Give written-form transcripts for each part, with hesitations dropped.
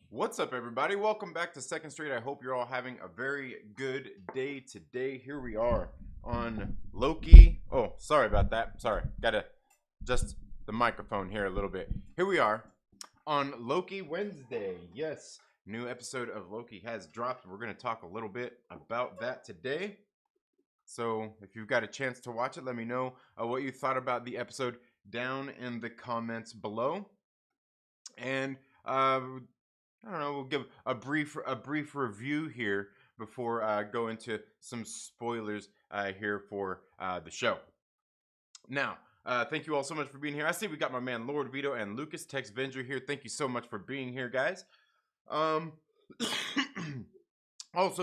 What's up, everybody? Welcome back to Second Street. I hope you're all having a very good day today. Here we are on Loki. Oh, sorry about that. Sorry. Gotta adjust the microphone here a little bit. Here we are on Loki Wednesday. Yes, new episode of Loki has dropped. We're going to talk a little bit about that today. So if you've got a chance to watch it, let me know what you thought about the episode down in the comments below. And I don't know, we'll give a brief review here before go into some spoilers here for the show. Now, thank you all so much for being here. I see we got my man Lord Vito and Lucas Tex Venger here. Thank you so much for being here, guys. Also,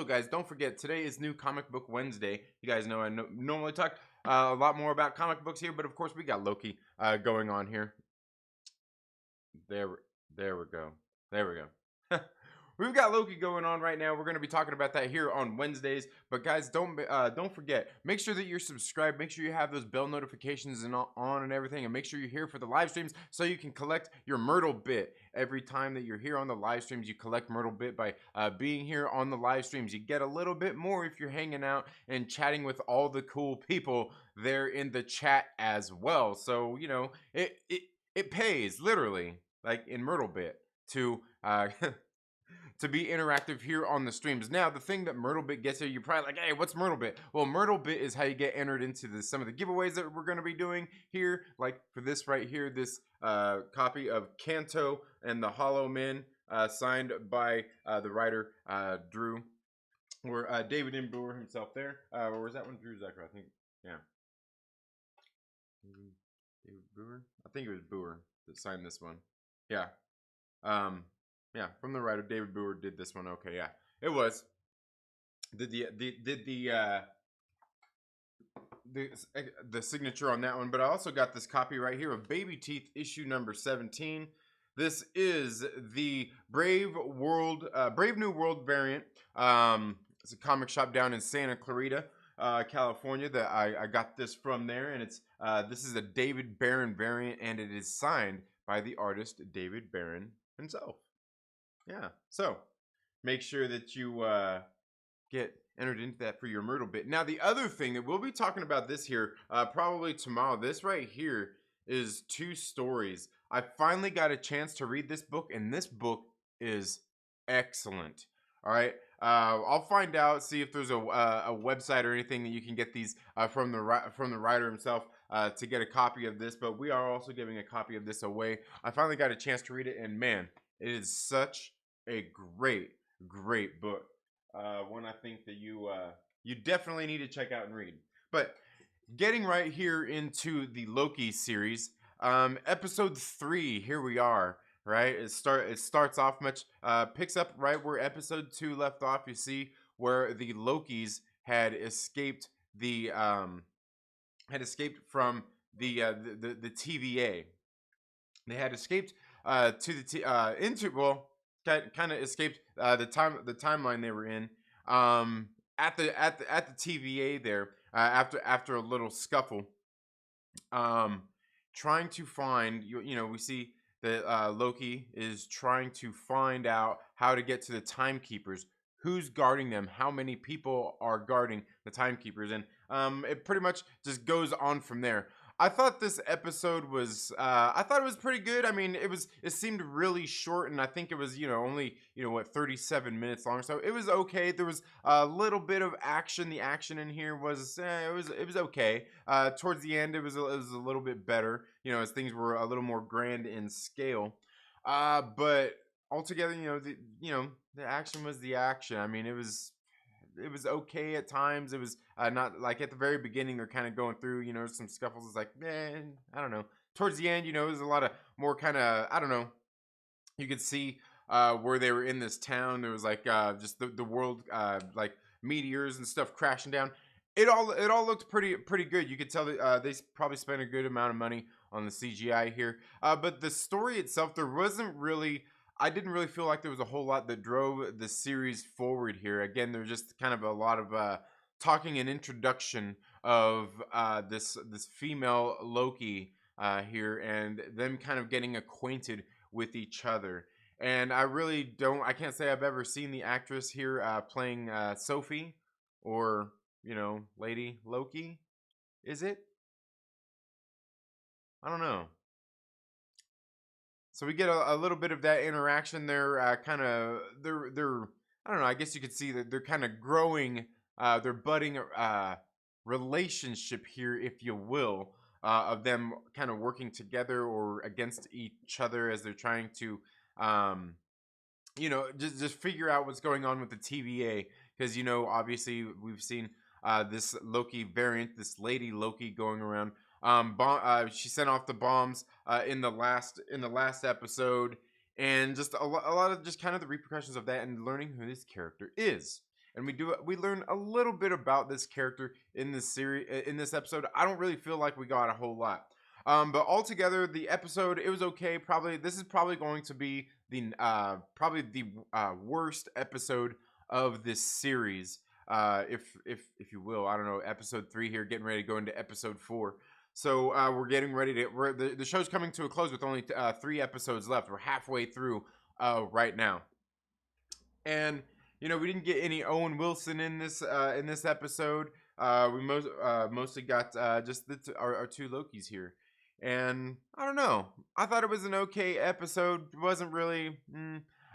guys, don't forget, today is New Comic Book Wednesday. You guys know I normally talk a lot more about comic books here, but of course we got Loki going on here. There we go. There we go. We've got Loki going on right now. We're going to be talking about that here on Wednesdays. But guys, don't forget. Make sure that you're subscribed. Make sure you have those bell notifications and on and everything. And make sure you're here for the live streams so you can collect your Myrtle Bit. Every time that you're here on the live streams, you collect Myrtle Bit by being here on the live streams. You get a little bit more if you're hanging out and chatting with all the cool people there in the chat as well. So, you know, it pays, literally, like in Myrtle Bit, to to be interactive here on the streams. Now, the thing that Myrtle Bit gets here, you're probably like, hey, what's Myrtle Bit? Well, Myrtle Bit is how you get entered into some of the giveaways that we're going to be doing here. Like for this right here, this copy of Kanto and the Hollow Men, signed by the writer Drew, or David M. Brewer himself there. Or was that one Drew Zucker? I think, yeah. David Brewer? I think it was Brewer that signed this one. Yeah. Yeah, from the writer David Brewer did this one. Okay, yeah, it was. Did the signature on that one, but I also got this copy right here of Baby Teeth issue number 17. This is the Brave New World variant. It's a comic shop down in Santa Clarita, California. That I got this from there, and it's this is a David Barron variant, and it is signed by the artist David Barron himself. Yeah, so make sure that you get entered into that for your Myrtle Bit. Now, the other thing that we'll be talking about this here probably tomorrow. This right here is 2 stories. I finally got a chance to read this book, and this book is excellent. All right, I'll find out, see if there's a website or anything that you can get these from the writer himself to get a copy of this. But we are also giving a copy of this away. I finally got a chance to read it, and man, it is such a great book. One I think that you definitely need to check out and read. But getting right here into the Loki series, episode 3. Here we are. Right, it starts off much picks up right where episode 2 left off. You see where the Lokis had escaped from the TVA. They had escaped to the into well, kind of escaped the timeline they were in, at the TVA there, after a little scuffle, um trying to find, we see that Loki is trying to find out how to get to the timekeepers, who's guarding them, how many people are guarding the timekeepers, and it pretty much just goes on from there. I thought this episode was I thought it was pretty good. I mean, it seemed really short, and I think it was, only, 37 minutes long, so it was okay. There was a little bit of action. The action in here was it was okay. Towards the end, it was a little bit better, as things were a little more grand in scale. But altogether, the action was the action. I mean, it was okay at times. It was not like at the very beginning they're kind of going through, some scuffles. It's like, man, I don't know. Towards the end, there's a lot of more kind of, I don't know. You could see where they were in this town. There was like just the world, like meteors and stuff crashing down. It all looked pretty good. You could tell that they probably spent a good amount of money on the CGI here. But the story itself, there wasn't really. I didn't really feel like there was a whole lot that drove the series forward here. Again, there's just kind of a lot of talking and introduction of this female Loki here, and them kind of getting acquainted with each other. And I can't say I've ever seen the actress here playing Sophie, or, Lady Loki. Is it? I don't know. So we get a little bit of that interaction. They're I don't know. I guess you could see that they're kind of growing. They're budding relationship here, if you will, of them kind of working together or against each other as they're trying to, just figure out what's going on with the TVA. Because, obviously we've seen this Loki variant, this Lady Loki going around. She sent off the bombs in the last episode, and just a lot of just kind of the repercussions of that, and learning who this character is. And we learn a little bit about this character in this series, in this episode. I don't really feel like we got a whole lot. But altogether, the episode, it was okay. This is probably going to be the worst episode of this series, if you will. I don't know, episode 3 here, getting ready to go into episode 4. So we're getting ready to. The show's coming to a close with only 3 episodes left. We're halfway through right now, and we didn't get any Owen Wilson in this episode. We mostly got just our 2 Lokis here, and I don't know. I thought it was an okay episode. It wasn't really.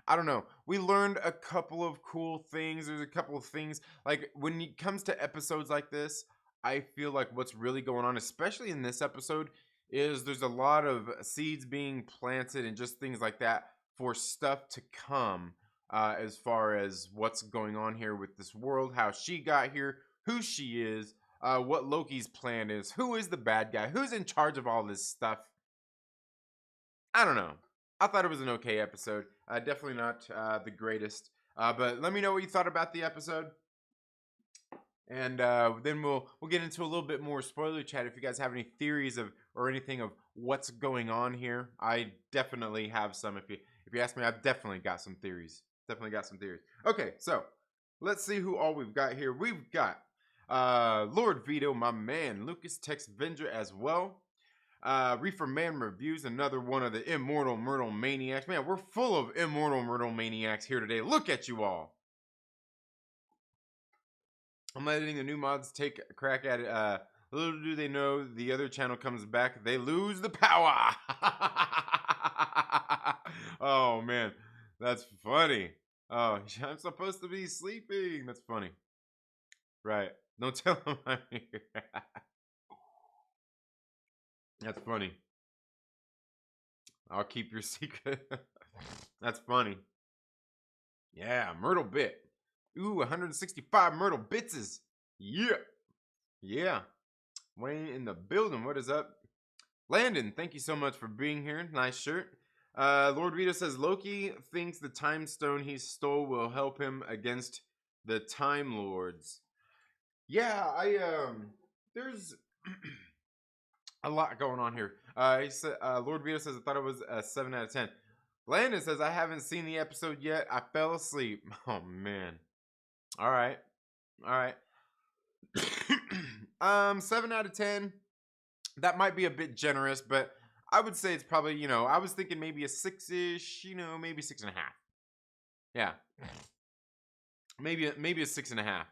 I don't know. We learned a couple of cool things. There's a couple of things, like when it comes to episodes like this, I feel like what's really going on, especially in this episode, is there's a lot of seeds being planted and just things like that for stuff to come, as far as what's going on here with this world, how she got here, who she is, what Loki's plan is, who is the bad guy, who's in charge of all this stuff. I don't know. I thought it was an okay episode. Definitely not the greatest. But let me know what you thought about the episode. And then we'll get into a little bit more spoiler chat. If you guys have any theories or anything of what's going on here, I definitely have some. If you ask me, I've definitely got some theories. Okay, so let's see who all we've got here. We've got Lord Vito, my man, Lucas Tex Venger as well. Reefer Man reviews, another one of the Immortal Myrtle Maniacs. Man, we're full of Immortal Myrtle Maniacs here today. Look at you all. I'm letting the new mods take a crack at it. Little do they know, the other channel comes back, they lose the power. Oh man, that's funny. Oh, I'm supposed to be sleeping. That's funny. Right. Don't tell them I'm here. That's funny. I'll keep your secret. That's funny. Yeah, Myrtle Bit. Ooh, 165 Myrtle Bitses. Yeah. Yeah. Wayne in the building. What is up? Landon, thank you so much for being here. Nice shirt. Lord Vito says Loki thinks the time stone he stole will help him against the Time Lords. Yeah, there's a lot going on here. He said, Lord Vito says I thought it was a 7 out of 10. Landon says I haven't seen the episode yet. I fell asleep. Oh man. All right. 7 out of 10. That might be a bit generous, but I would say it's probably, I was thinking maybe a 6-ish, maybe 6.5. Yeah. Maybe a 6.5.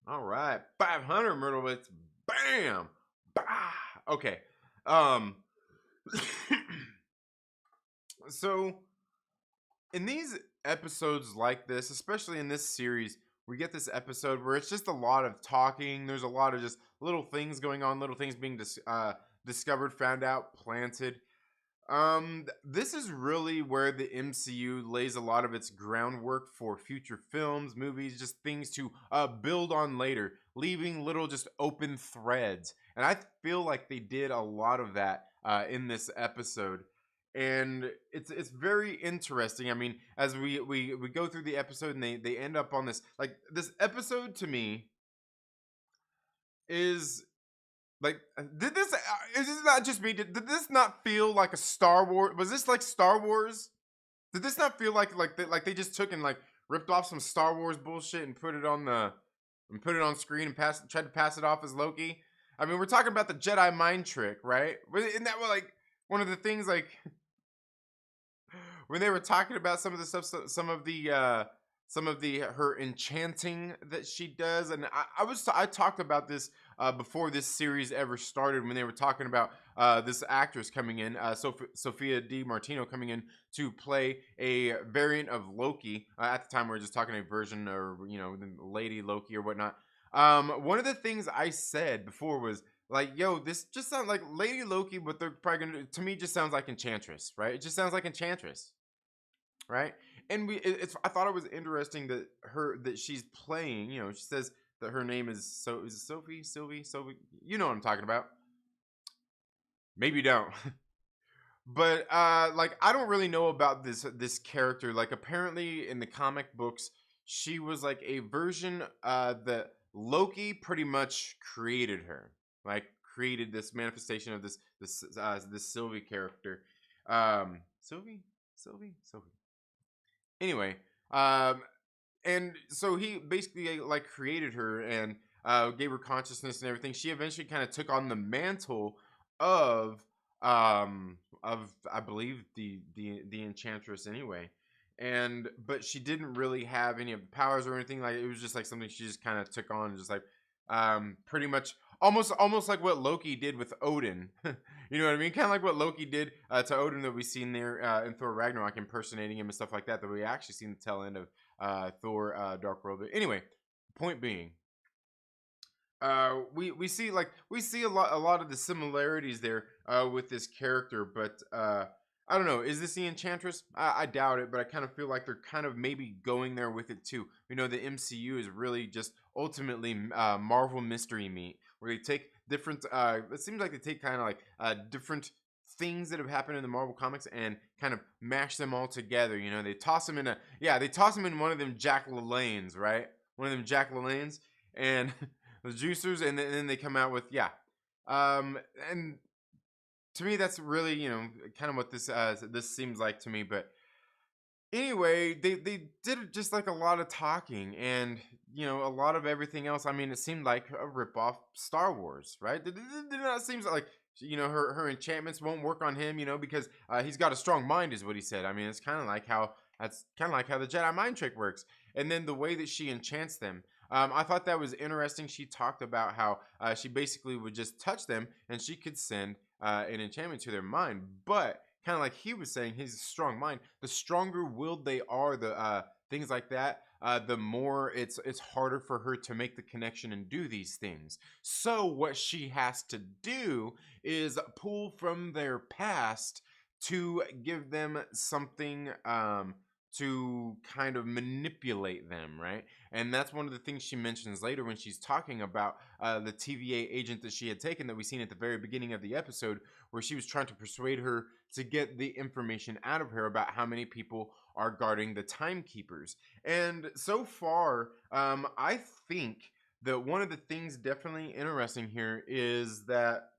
All right. 500 Myrtle Bits. Bam. Bah. Okay. So in these episodes like this, especially in this series, we get this episode where it's just a lot of talking. There's a lot of just little things going on, little things being discovered, found out, planted. This is really where the MCU lays a lot of its groundwork for future films, movies, just things to build on later, leaving little just open threads. And I feel like they did a lot of that in this episode. And it's very interesting. I mean, as we go through the episode and they end up on this, like, this episode to me is like, did this is this not just me? Did this not feel like a Star Wars? Was this like Star Wars? Did this not feel like they just took and like ripped off some Star Wars bullshit and put it on screen and tried to pass it off as Loki? I mean, we're talking about the Jedi mind trick, right? Isn't that like one of the things, like, when they were talking about some of the stuff, some of the her enchanting that she does, and I talked about this before this series ever started, when they were talking about this actress coming in, Sophia Di Martino, coming in to play a variant of Loki. At the time, we were just talking a version, or Lady Loki or whatnot. One of the things I said before was, like, yo, this just sounds like Lady Loki, but they're probably gonna, to me, just sounds like Enchantress, right? It just sounds like Enchantress, right? And I thought it was interesting that she's playing. She says that her name is Sophie, Sylvie. You know what I'm talking about. Maybe you don't. But like, I don't really know about this character. Like, apparently in the comic books, she was like a version that Loki pretty much created her. Like, created this manifestation of this Sylvie character. Sylvie. Anyway, and so he basically like created her and gave her consciousness and everything. She eventually kind of took on the mantle of I believe the Enchantress anyway. But she didn't really have any of the powers or anything. Like, it was just like something she just kind of took on, and just like pretty much almost like what Loki did with Odin. You know what I mean? Kind of like what Loki did to Odin, that we seen there in Thor Ragnarok, impersonating him and stuff like that we actually seen the tail end of Thor Dark World. But anyway, point being, we see a lot of the similarities there with this character, but I don't know. Is this the Enchantress? I doubt it, but I kind of feel like they're kind of maybe going there with it too. The MCU is really just ultimately Marvel mystery meat, where they take different. It seems like they take kind of like different things that have happened in the Marvel comics and kind of mash them all together. They toss them in one of them Jack LaLanne's, right? One of them Jack LaLanne's, and the juicers, and then they come out with and to me, that's really, kind of what this seems like to me. But anyway, they did just like a lot of talking, and a lot of everything else. I mean, it seemed like a ripoff Star Wars, right? It not seems like her enchantments won't work on him, because he's got a strong mind, is what he said. I mean, it's kind of like how the Jedi mind trick works, and then the way that she enchants them. I thought that was interesting. She talked about how she basically would just touch them and she could send an enchantment to their mind. But kind of like he was saying, his strong mind, the stronger willed they are, the things like that, the more it's harder for her to make the connection and do these things. So what she has to do is pull from their past to give them something to kind of manipulate them, right? And that's one of the things she mentions later when she's talking about the TVA agent that she had taken that we seen at the very beginning of the episode, where she was trying to persuade her to get the information out of her about how many people are guarding the timekeepers. And so far, I think that one of the things definitely interesting here is that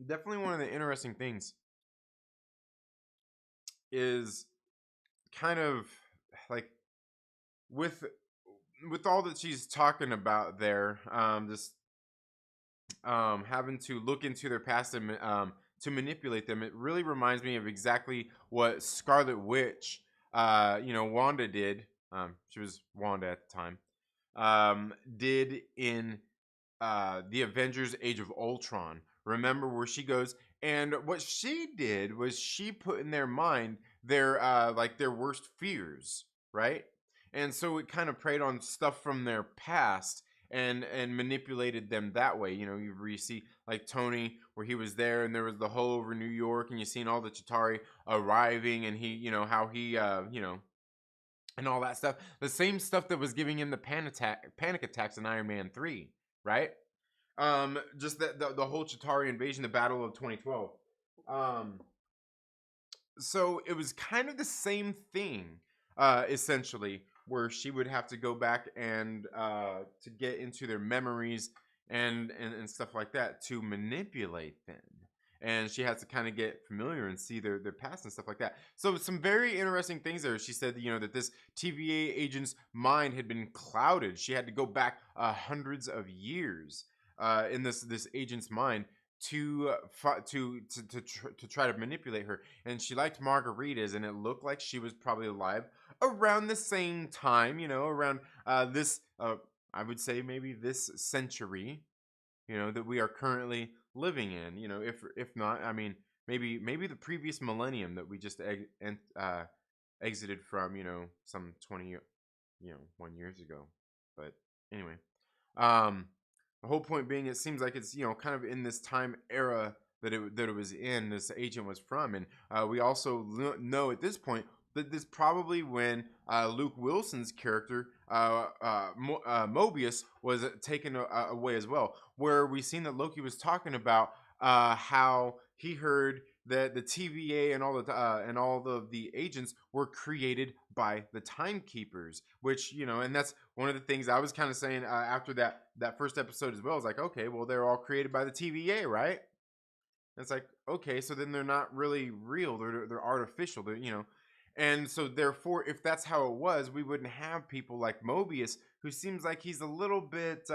definitely one of the interesting things is kind of like with all that she's talking about there, just having to look into their past and to manipulate them. It really reminds me of exactly what Scarlet Witch, Wanda did. She was Wanda at the time. Did in the Avengers Age of Ultron. Remember where she goes, and what she did was she put in their mind their like their worst fears, right? And so it kind of preyed on stuff from their past and manipulated them that way. You see like Tony where he was there and there was the hull over New York, and you seen all the Chitauri arriving, and he, how he and all that stuff. The same stuff that was giving him the panic attacks in Iron Man 3, right? Just the whole Chitauri invasion, the Battle of 2012. So it was kind of the same thing, essentially, where she would have to go back and to get into their memories and stuff like that to manipulate them. And she has to kind of get familiar and see their past and stuff like that. So some very interesting things there. She said, that this TVA agent's mind had been clouded. She had to go back hundreds of years in this agent's mind to try to manipulate her. And she liked margaritas, and it looked like she was probably alive around the same time, around this I would say maybe this century, that we are currently living in. If not, I mean, maybe the previous millennium that we just exited from, some 20 1 years ago. But anyway, the whole point being, it seems like it's, kind of in this time era that it was in, this agent was from. And we also know at this point that this probably when Luke Wilson's character, Mobius, was taken away as well, where we seen that Loki was talking about how he heard that the TVA and all of the agents were created by the timekeepers, which, and that's one of the things I was kind of saying after that first episode as well. I was like, okay, well, they're all created by the TVA, right? And it's like, okay, so then they're not really real. They're artificial. And so therefore, if that's how it was, we wouldn't have people like Mobius, who seems like he's a little bit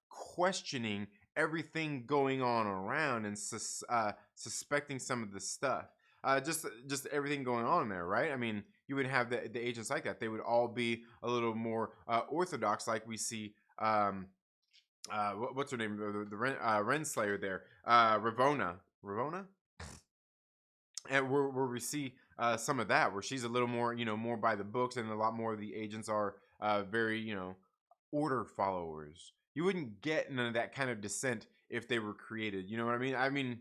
questioning everything going on around and suspecting some of the stuff. Just everything going on there, right? I mean, you would have the agents like that. They would all be a little more orthodox, like we see. What's her name? The Renslayer there, Ravonna. And where we see some of that, where she's a little more, more by the books, and a lot more of the agents are very, order followers. You wouldn't get none of that kind of dissent if they were created. You know what I mean? I mean,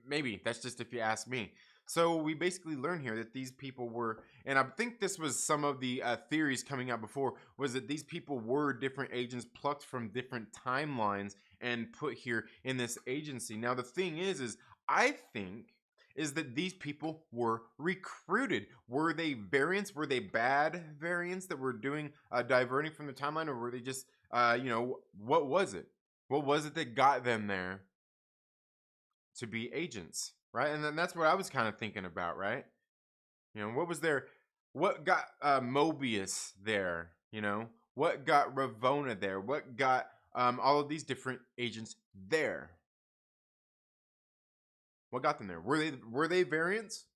maybe that's just if you ask me. So we basically learn here that these people were, and I think this was some of the theories coming out before, was that these people were different agents plucked from different timelines and put here in this agency. Now the thing is I think is that these people were recruited. Were they variants? Were they bad variants that were doing diverting from the timeline, or were they just what was it? What was it that got them there to be agents, right? And then that's what I was kind of thinking about, right? What got Mobius there? What got Ravonna there? What got all of these different agents there? What got them there? Were they variants?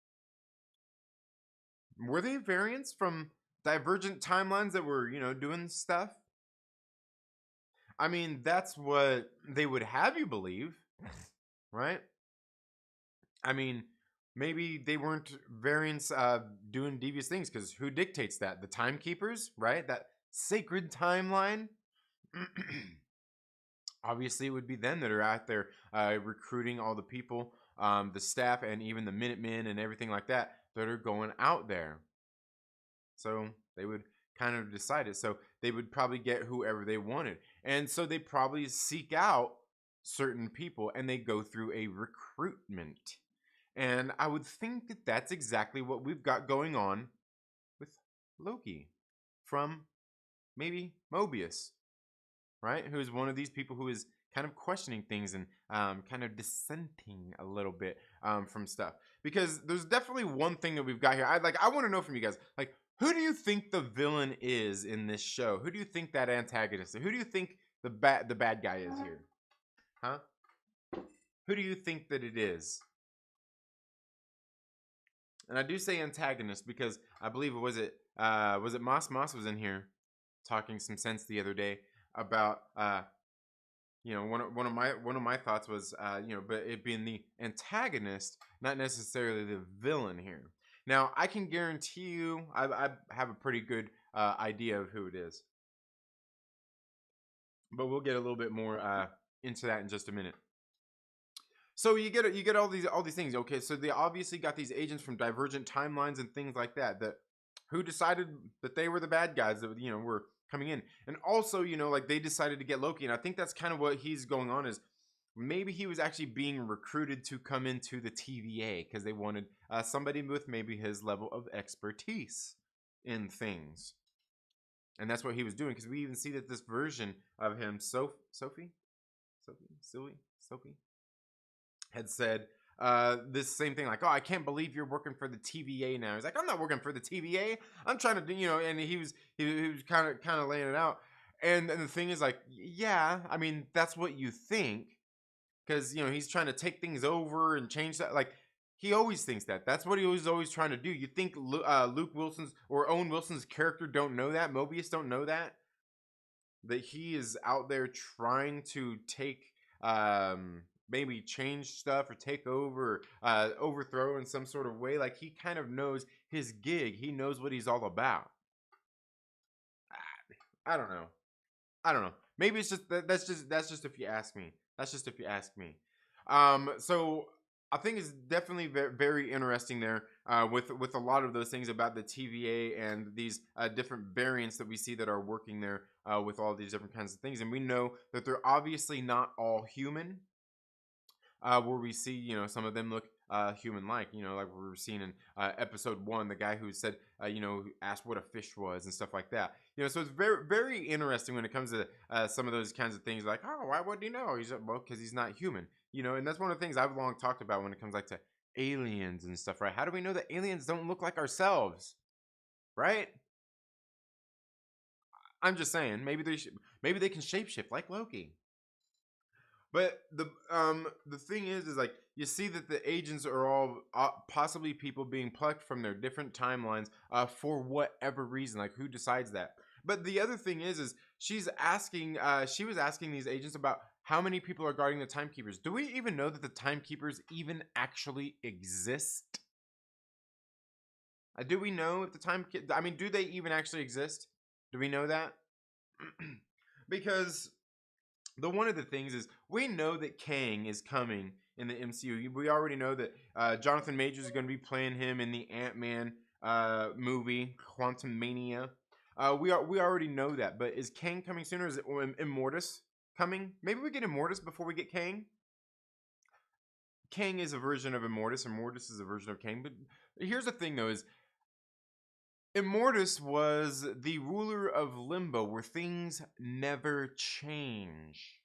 Were they variants from divergent timelines that were, doing stuff? I mean, that's what they would have you believe, right? I mean, maybe they weren't variants doing devious things, because who dictates that? The timekeepers, right? That sacred timeline. Obviously, it would be them that are out there recruiting all the people, the staff, and even the Minutemen and everything like that that are going out there. So they would kind of decide it. So they would probably get whoever they wanted. And so they probably seek out certain people and they go through a recruitment. And I would think that that's exactly what we've got going on with Loki from maybe Mobius, right? Who is one of these people who is kind of questioning things and kind of dissenting a little bit from stuff. Because there's definitely one thing that we've got here. I want to know from you guys, like, who do you think the villain is in this show? Who do you think that antagonist is? Who do you think the bad guy is here? Huh? Who do you think that it is? And I do say antagonist because I believe was it Moss was in here talking some sense the other day about one of my thoughts was but it being the antagonist, not necessarily the villain here. Now I can guarantee you I have a pretty good idea of who it is, but we'll get a little bit more into that in just a minute. So you get all these things. Okay, so they obviously got these agents from divergent timelines and things like that. That who decided that they were the bad guys that were coming in, and also like they decided to get Loki, and I think that's kind of what he's going on is maybe he was actually being recruited to come into the TVA because they wanted somebody with maybe his level of expertise in things, and that's what he was doing because we even see that this version of him, Sophie had said this same thing, like, oh, I can't believe you're working for the TVA now. He's like, I'm not working for the TVA. I'm trying to do, and he was kind of laying it out. And the thing is, like, yeah, I mean, that's what you think, because he's trying to take things over and change that. Like, he always thinks that. That's what he was always trying to do. You think Luke Wilson's or Owen Wilson's character don't know that? Mobius don't know that he is out there trying to take maybe change stuff or take over, overthrow in some sort of way. Like, he kind of knows his gig. He knows what he's all about. I don't know. Maybe it's just that's just if you ask me. That's just if you ask me. So I think it's definitely very, very interesting there with a lot of those things about the TVA and these different variants that we see that are working there with all these different kinds of things. And we know that they're obviously not all human. Where we see, some of them look human-like, like we were seeing in episode 1, the guy who said, who asked what a fish was and stuff like that. So it's very, very interesting when it comes to some of those kinds of things. Like, oh, why would he know? He's well, because he's not human. And that's one of the things I've long talked about when it comes like to aliens and stuff, right? How do we know that aliens don't look like ourselves, right? I'm just saying, maybe they can shapeshift like Loki. But the thing is like you see that the agents are all possibly people being plucked from their different timelines for whatever reason. Like, who decides that? But the other thing is she was asking these agents about how many people are guarding the timekeepers. Do we even know that the timekeepers even actually exist? Do we know if do they even actually exist? Do we know that? Because one of the things is we know that Kang is coming in the MCU. We already know that Jonathan Majors is going to be playing him in the Ant-Man movie, Quantumania. We already know that, but is Kang coming sooner? Is it Immortus coming? Maybe we get Immortus before we get Kang. Kang is a version of Immortus. Immortus is a version of Kang. But here's the thing, though, is Immortus was the ruler of Limbo, where things never change.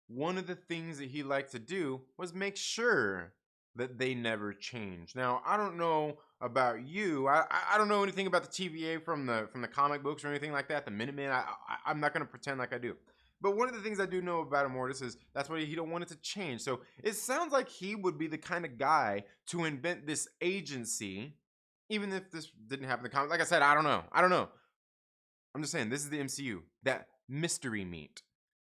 One of the things that he liked to do was make sure that they never change. Now, I don't know about you. I don't know anything about the TVA from the comic books or anything like that. The Minutemen. I'm not going to pretend like I do. But one of the things I do know about Immortus is that's why he don't want it to change. So it sounds like he would be the kind of guy to invent this agency, even if this didn't happen in the comic. Like I said, I don't know. I'm just saying, this is the MCU. That mystery meat.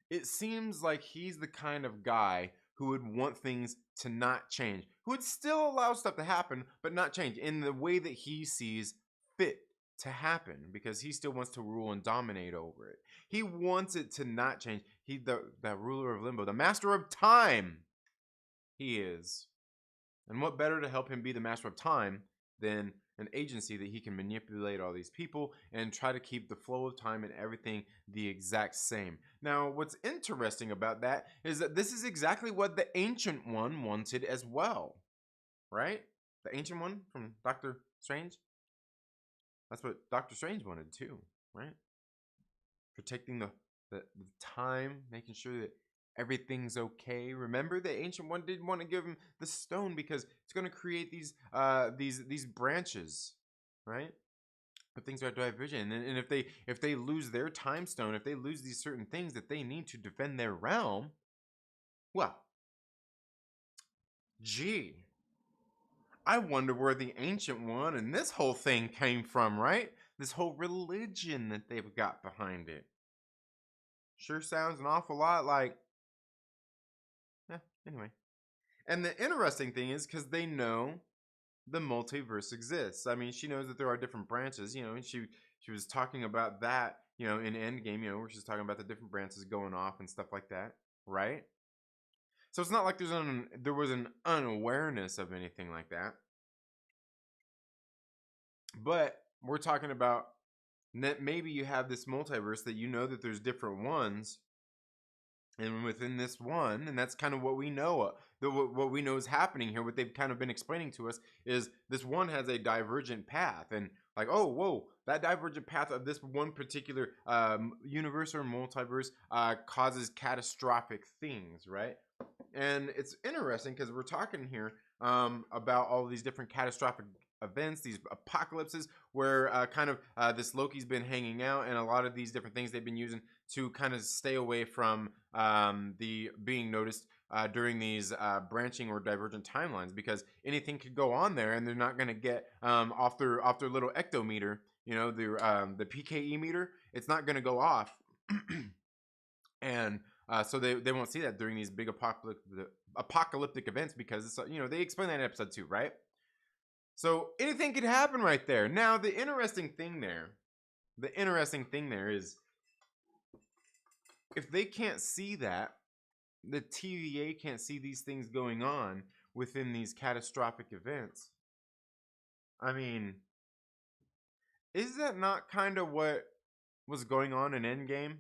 It seems like he's the kind of guy who would want things to not change, who would still allow stuff to happen, but not change in the way that he sees fit to happen, because he still wants to rule and dominate over it. He wants it to not change. He the ruler of Limbo, the master of time. He is. And what better to help him be the master of time than an agency that he can manipulate all these people and try to keep the flow of time and everything the exact same. Now, what's interesting about that is that this is exactly what the Ancient One wanted as well, right? The Ancient One from Doctor Strange. That's what Doctor Strange wanted too, right? Protecting the time, making sure that everything's okay. Remember, the Ancient One didn't want to give him the stone because it's going to create these branches, right? But things are divergent, and if they lose their time stone, if they lose these certain things that they need to defend their realm, well, gee, I wonder where the Ancient One and this whole thing came from, right? This whole religion that they've got behind it. Sure sounds an awful lot like, anyway. And the interesting thing is because they know the multiverse exists. I mean, she knows that there are different branches, and she was talking about that, in Endgame, where she's talking about the different branches going off and stuff like that, right? So it's not like there was an unawareness of anything like that. But we're talking about that maybe you have this multiverse that that there's different ones, and within this one, and that's kind of what we know. What we know is happening here. What they've kind of been explaining to us is this one has a divergent path, and like, oh, whoa, that divergent path of this one particular universe or multiverse causes catastrophic things, right? And it's interesting because we're talking here about all these different catastrophic events, these apocalypses, where this Loki's been hanging out, and a lot of these different things they've been using to kind of stay away from the being noticed during these branching or divergent timelines, because anything could go on there, and they're not going to get off their little ectometer, the PKE meter. It's not going to go off, and so they won't see that during these big apocalyptic events, because it's, they explain that in episode 2, right? So anything could happen right there. Now the interesting thing there is, if they can't see that, the TVA can't see these things going on within these catastrophic events. I mean, is that not kind of what was going on in Endgame?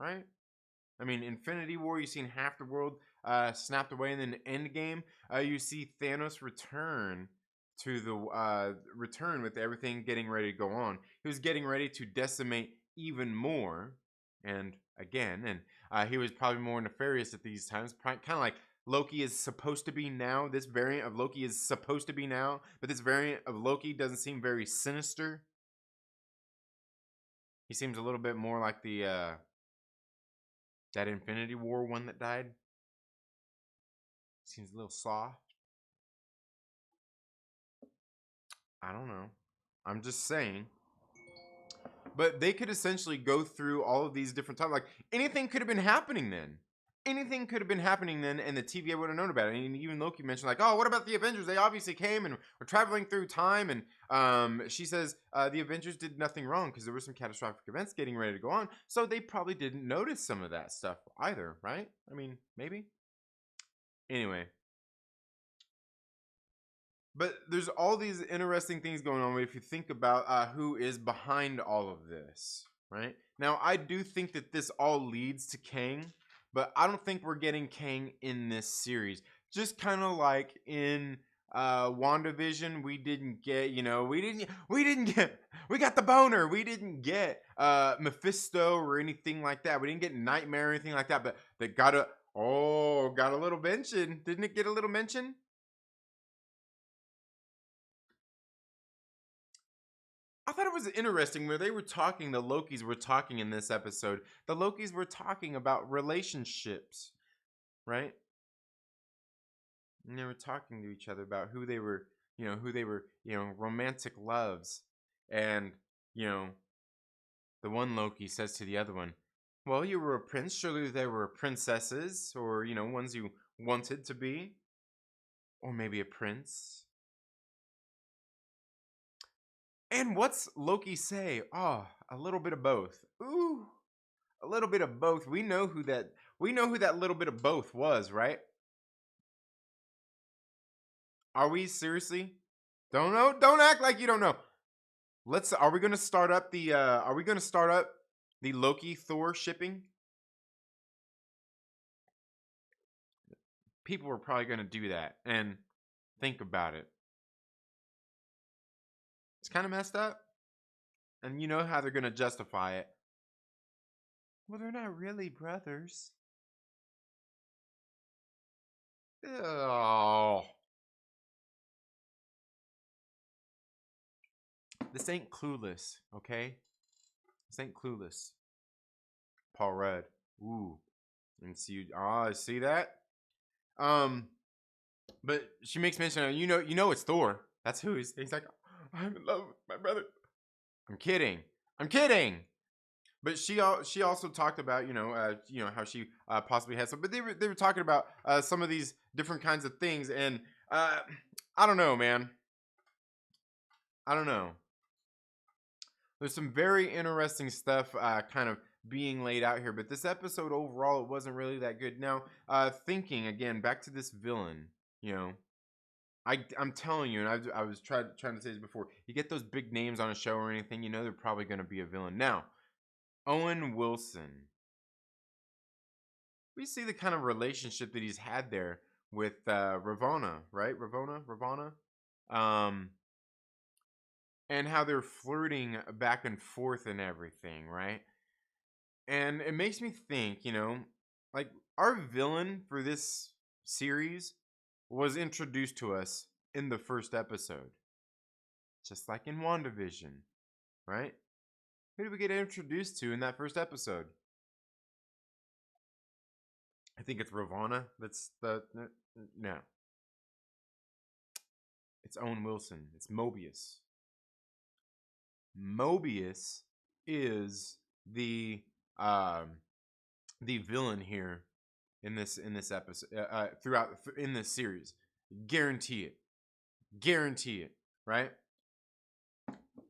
Right? I mean, Infinity War, you've seen half the world snapped away, and then Endgame, you see Thanos return to the return with everything getting ready to go on. He was getting ready to decimate even more, and again, and he was probably more nefarious at these times, kind of like Loki is supposed to be now. This variant of Loki is supposed to be now, but this variant of Loki doesn't seem very sinister. He seems a little bit more like the that Infinity War one that died. Seems a little soft. I don't know. I'm just saying. But they could essentially go through all of these different times. Like, anything could have been happening then. Anything could have been happening then, and the TVA would have known about it. And even Loki mentioned, like, oh, what about the Avengers? They obviously came and were traveling through time. And she says the Avengers did nothing wrong because there were some catastrophic events getting ready to go on. So they probably didn't notice some of that stuff either, right? I mean, maybe. Anyway. But there's all these interesting things going on if you think about who is behind all of this, right? Now, I do think that this all leads to Kang, but I don't think we're getting Kang in this series. Just kind of like in WandaVision, we didn't get, we got the boner. We didn't get Mephisto or anything like that. We didn't get Nightmare or anything like that, but they got a little mention. Didn't it get a little mention? I thought it was interesting where they were talking, the Lokis were talking in this episode. The Lokis were talking about relationships, right? And they were talking to each other about who they were, romantic loves. And, the one Loki says to the other one, well, you were a prince. Surely there were princesses or, ones you wanted to be. Or maybe a prince. And what's Loki say? Oh, a little bit of both. Ooh, a little bit of both. We know who that little bit of both was, right? Are we seriously? Don't know. Don't act like you don't know. Are we gonna start up the Loki Thor shipping? People are probably gonna do that, and think about it. It's kind of messed up. And you know how they're gonna justify it. Well, they're not really brothers. Oh. This ain't Clueless, okay? This ain't Clueless. Paul Rudd. Ooh. And see see that? But she makes mention of, you know it's Thor. That's who he's like, I'm in love with my brother. I'm kidding. But she also talked about how she possibly has some, but they were talking about some of these different kinds of things, and I don't know, man. I don't know. There's some very interesting stuff kind of being laid out here, but this episode overall, it wasn't really that good. Now, thinking again back to this villain, I'm telling you, and I was trying to say this before. You get those big names on a show or anything, they're probably going to be a villain. Now, Owen Wilson, we see the kind of relationship that he's had there with Ravonna, right? Ravonna, and how they're flirting back and forth and everything, right? And it makes me think, like our villain for this series was introduced to us in the first episode, just like in WandaVision, right? Who did we get introduced to in that first episode? I think it's Ravonna. No. It's Owen Wilson. It's Mobius. Mobius is the villain here in this episode throughout in this series. Guarantee it, right?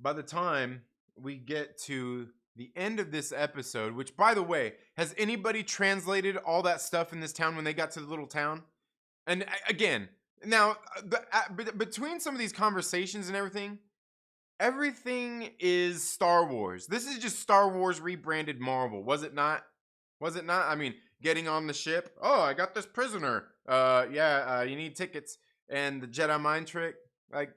By the time we get to the end of this episode, which, by the way, has anybody translated all that stuff in this town when they got to the little town? And again, now between some of these conversations and everything is Star Wars. This is just Star Wars rebranded Marvel, was it not? I mean, getting on the ship. Oh, I got this prisoner. You need tickets. And the Jedi mind trick. Like,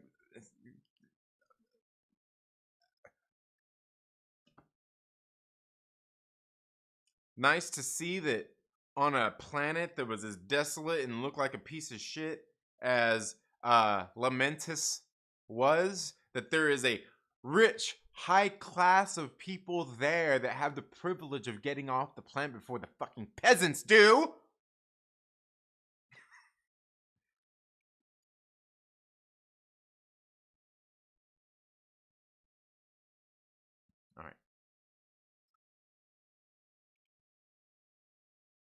nice to see that on a planet that was as desolate and looked like a piece of shit as LAMENTIS was, that there is a rich, high class of people there that have the privilege of getting off the planet before the fucking peasants do. All right.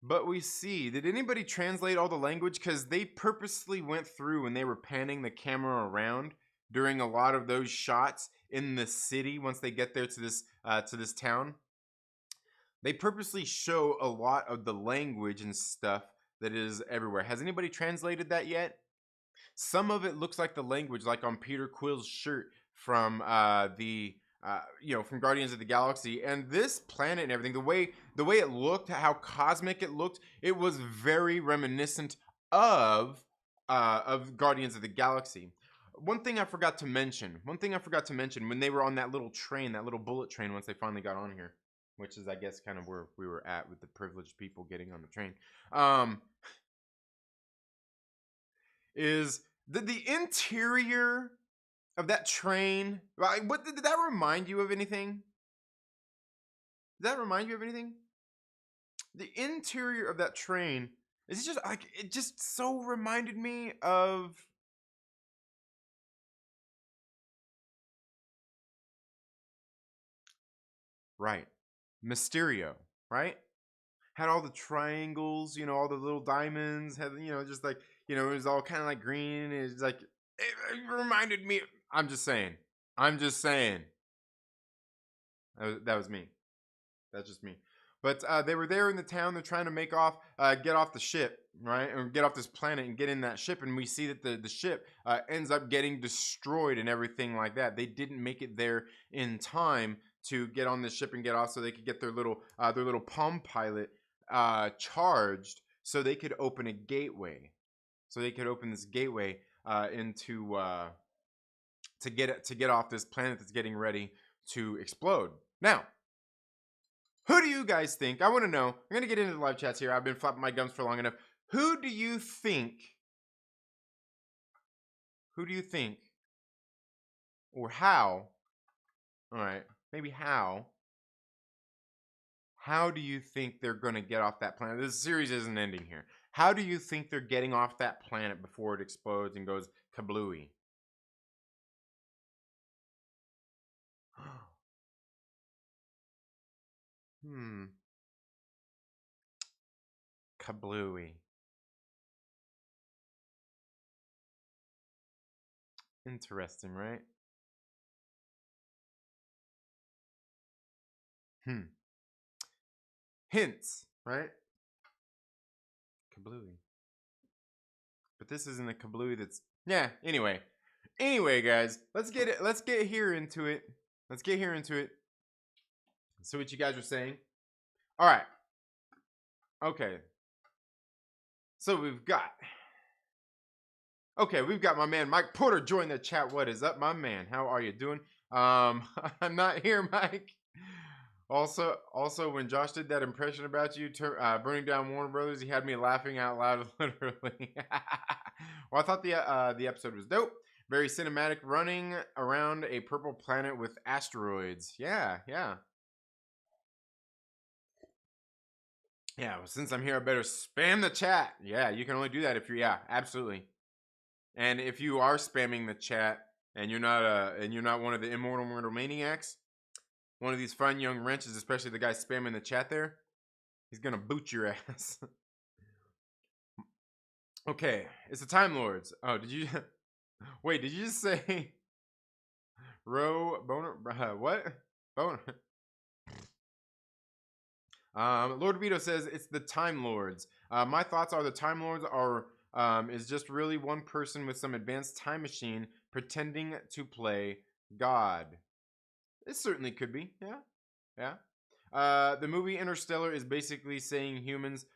But we see, did anybody translate all the language? Because they purposely went through and they were panning the camera around during a lot of those shots in the city once they get there to this town. They purposely show a lot of the language and stuff that is everywhere. Has anybody translated that yet? Some of it looks like the language, like on Peter Quill's shirt from from Guardians of the Galaxy, and this planet and everything. The way it looked, how cosmic it looked, it was very reminiscent of Guardians of the Galaxy. One thing I forgot to mention when they were on that little train, that little bullet train, once they finally got on here, which is, I guess, kind of where we were at with the privileged people getting on the train, is the interior of that train. What did that remind you of anything? Did that remind you of anything? The interior of that train is just like, it just so reminded me of Mysterio, right? Had all the triangles, all the little diamonds, had, just like, it was all kind of like green. It's like, it reminded me. I'm just saying. That was me. That's just me. But they were there in the town. They're trying to get off the ship, right? Or get off this planet and get in that ship. And we see that the ship ends up getting destroyed and everything like that. They didn't make it there in time to get on the ship and get off so they could get their little Palm Pilot charged so they could open a gateway. So they could open this gateway into to get off this planet that's getting ready to explode. Now, who do you guys think? I want to know. I'm going to get into the live chats here. I've been flapping my gums for long enough. Who do you think? Or how? All right. Maybe how. How do you think they're going to get off that planet? This series isn't ending here. How do you think they're getting off that planet before it explodes and goes kablooey? Kablooey. Interesting, right? Hints, right? Kablooey. But this isn't a kablooey that's... Yeah, anyway. Anyway, guys, let's get here into it. Let's get here into it. See what you guys are saying. All right. Okay. So we've got my man Mike Porter join the chat. What is up, my man? How are you doing? I'm not here, Mike. Also, when Josh did that impression about you burning down Warner Brothers, he had me laughing out loud, literally. Well, I thought the episode was dope. Very cinematic, running around a purple planet with asteroids. Yeah. Yeah, well, since I'm here, I better spam the chat. Yeah, you can only do that if you're... Yeah, absolutely. And if you are spamming the chat and you're not one of the immortal murder maniacs, one of these fun young wrenches, especially the guy spamming the chat there, he's gonna boot your ass. Okay, it's the Time Lords. Oh, did you... Wait, did you just say... Boner... what? Boner... Lord Vito says it's the Time Lords. My thoughts are the Time Lords is just really one person with some advanced time machine pretending to play God. It certainly could be. Yeah. The movie Interstellar is basically saying humans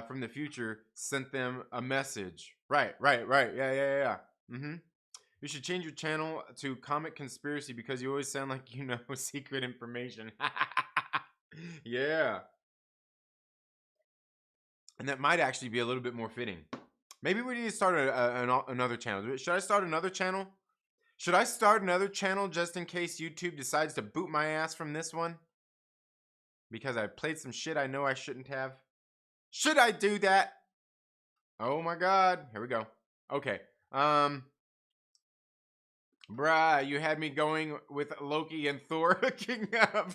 from the future sent them a message. Right. Yeah. You should change your channel to Comic Conspiracy because you always sound like you know secret information. Yeah. And that might actually be a little bit more fitting. Maybe we need to start another channel. Should I start another channel? Should I start another channel just in case YouTube decides to boot my ass from this one? Because I played some shit I know I shouldn't have. Should I do that? Oh my god. Here we go. Okay. Bruh, you had me going with Loki and Thor hooking up.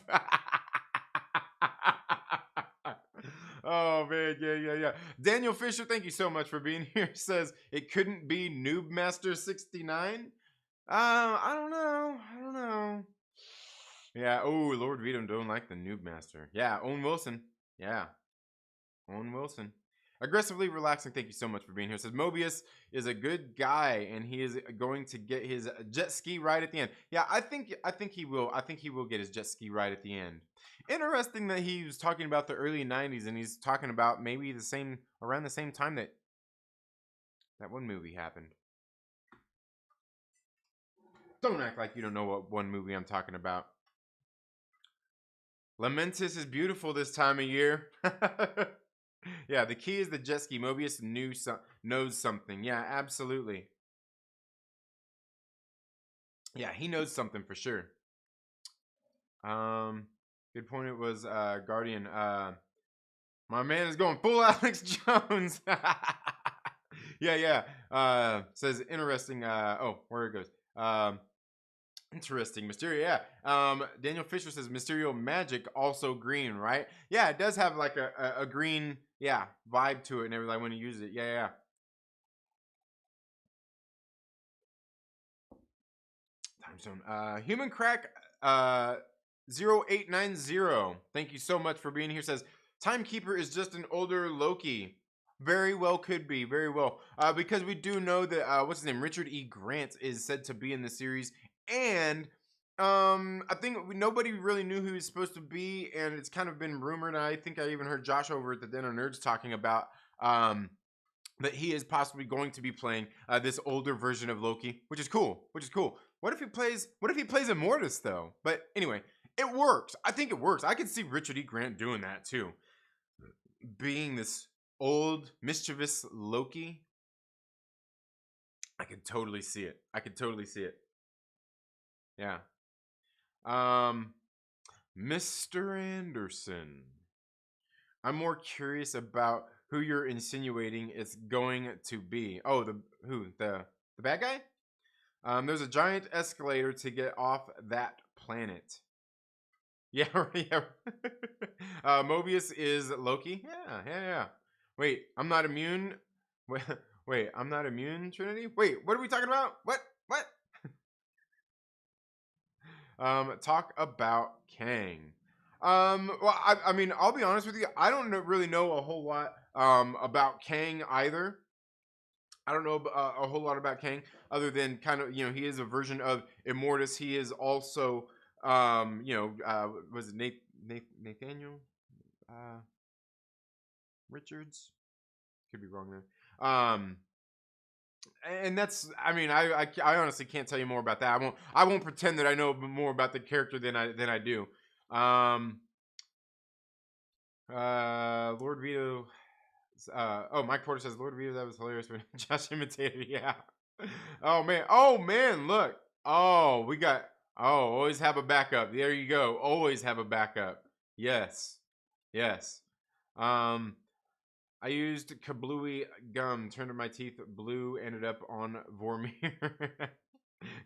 Oh man, yeah. Daniel Fisher, thank you so much for being here. Says it couldn't be Noob Master 69. I don't know. Yeah. Oh, Lord Vito don't like the Noob Master. Yeah, Owen Wilson. Yeah, Owen Wilson. Aggressively relaxing. Thank you so much for being here. Says Mobius is a good guy and he is going to get his jet ski ride at the end. Yeah, I think he will. I think he will get his jet ski ride at the end. Interesting that he was talking about the early 90s and he's talking about maybe around the same time that one movie happened. Don't act like you don't know what one movie I'm talking about. LAMENTIS is beautiful this time of year. Yeah, the key is the jet ski. Mobius knows something. Yeah, absolutely. Yeah, he knows something for sure. Good point. It was Guardian. My man is going full Alex Jones. Yeah. Says interesting. Oh, where it goes. Interesting. Mysterio, yeah. Daniel Fisher says Mysterio magic also green, right? Yeah, it does have like a green, yeah, vibe to it and everything when you use it. Yeah. Time zone. Human crack 0890. Thank you so much for being here. Says Timekeeper is just an older Loki. Very well could be. Very well. Because we do know that what's his name? Richard E. Grant is said to be in the series, and I think nobody really knew who he was supposed to be, and it's kind of been rumored. And I think I even heard Josh over at the Den of Nerds talking about that he is possibly going to be playing this older version of Loki, which is cool. Which is cool. What if he plays Immortus though? But anyway, it works. I think it works. I could see Richard E. Grant doing that too, being this old mischievous Loki. I could totally see it. I could totally see it. Yeah. Mr. Anderson, I'm more curious about who you're insinuating it's going to be. Oh, the bad guy? There's a giant escalator to get off that planet. Yeah, yeah. Mobius is Loki. Yeah. Wait, I'm not immune. Wait, I'm not immune, Trinity? Wait, what are we talking about? What? Talk about Kang. Well, I mean, I'll be honest with you. I don't really know a whole lot about Kang either. I don't know a whole lot about Kang other than kind of, he is a version of Immortus. He is also, was it Nathaniel Richards? Could be wrong there. And that's, I mean, I honestly can't tell you more about that. I won't pretend that I know more about the character than I do. Lord Vito. Mike Porter says Lord Vito, that was hilarious when Josh imitated. Yeah. Oh man, look. Always have a backup. There you go. Always have a backup. Yes. I used kablooey gum, turned my teeth blue, ended up on Vormir.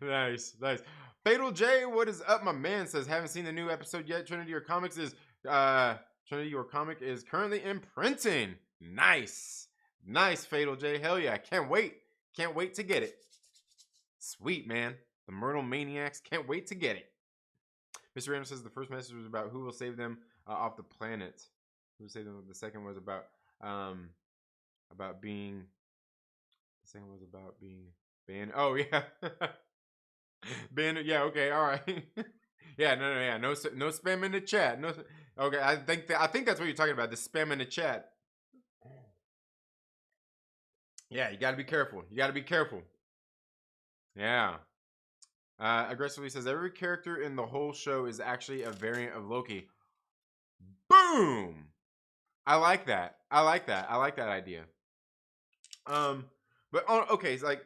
Nice. Fatal J, what is up, my man? Says, haven't seen the new episode yet. Trinity or Comic is currently in printing. Nice, Fatal J. Hell yeah, can't wait to get it. Sweet, man. The Myrtle Maniacs, can't wait to get it. Mr. Random says the first message was about who will save them off the planet. Who will save them? The second was about being. The second was about being banned. Oh yeah, banned. Yeah, okay, all right. Yeah, no spam in the chat. No, okay. I think that's what you're talking about. The spam in the chat. Yeah, you gotta be careful. Yeah. Aggressively says every character in the whole show is actually a variant of Loki. Boom. I like that. I like that idea. But okay, it's like